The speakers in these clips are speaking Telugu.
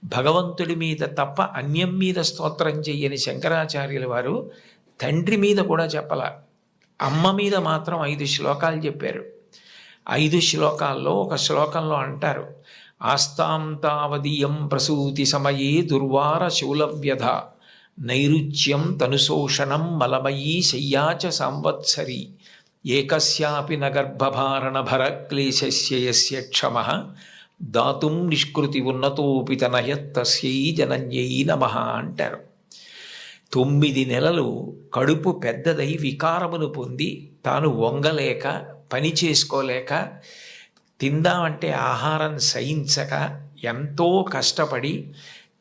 భగవంతుడి మీద తప్ప అన్యం మీద స్తోత్రం చెయ్యని శంకరాచార్యుల వారు తండ్రి మీద కూడా చెప్పల. అమ్మ మీద మాత్రం 5 శ్లోకాలు చెప్పారు. 5 శ్లోకాల్లో ఒక శ్లోకంలో అంటారు, ఆస్తాం తావదీయం ప్రసూతి సమయే దుర్వార శూలవ్యధ నైరుచ్యం తనుశోషణం మలమయీ శయ్యాచ సంవత్సరి ఏకస్యాపి నగర్భభారణ భరక్లేశస్య యస్య క్షమః దాతుం నిష్కృతి ఉన్నతోపి తనయత్తస్యై జనన్యై నమః అంటారు. 9 నెలలు కడుపు పెద్దదై వికారమును పొంది తాను వంగలేక పని చేసుకోలేక తిందామంటే ఆహారం సహించక ఎంతో కష్టపడి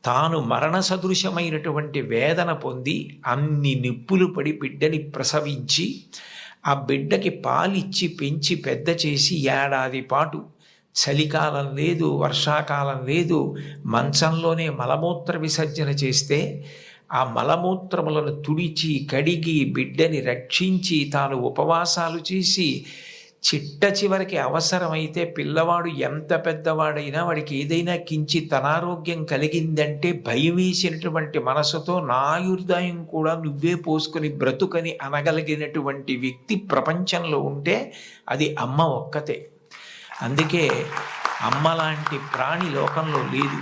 తాను మరణ సదృశమైనటువంటి వేదన పొంది అన్ని నిప్పులు పడి బిడ్డని ప్రసవించి ఆ బిడ్డకి పాలిచ్చి పెంచి పెద్ద చేసి ఏడాది పాటు చలికాలం లేదు, వర్షాకాలం లేదు, మంచంలోనే మలమూత్ర విసర్జన చేస్తే ఆ మలమూత్రములను తుడిచి కడిగి బిడ్డని రక్షించి తాను ఉపవాసాలు చేసి చిట్ట చివరికి అవసరమైతే పిల్లవాడు ఎంత పెద్దవాడైనా వాడికి ఏదైనా కించిత్ అనారోగ్యం కలిగిందంటే భయం వేసినటువంటి మనసుతో నా ఆయుర్దాయం కూడా నువ్వే పోసుకొని బ్రతుకని అనగలిగినటువంటి వ్యక్తి ప్రపంచంలో ఉంటే అది అమ్మ ఒక్కతే. అందుకే అమ్మ లాంటి ప్రాణి లోకంలో లేదు.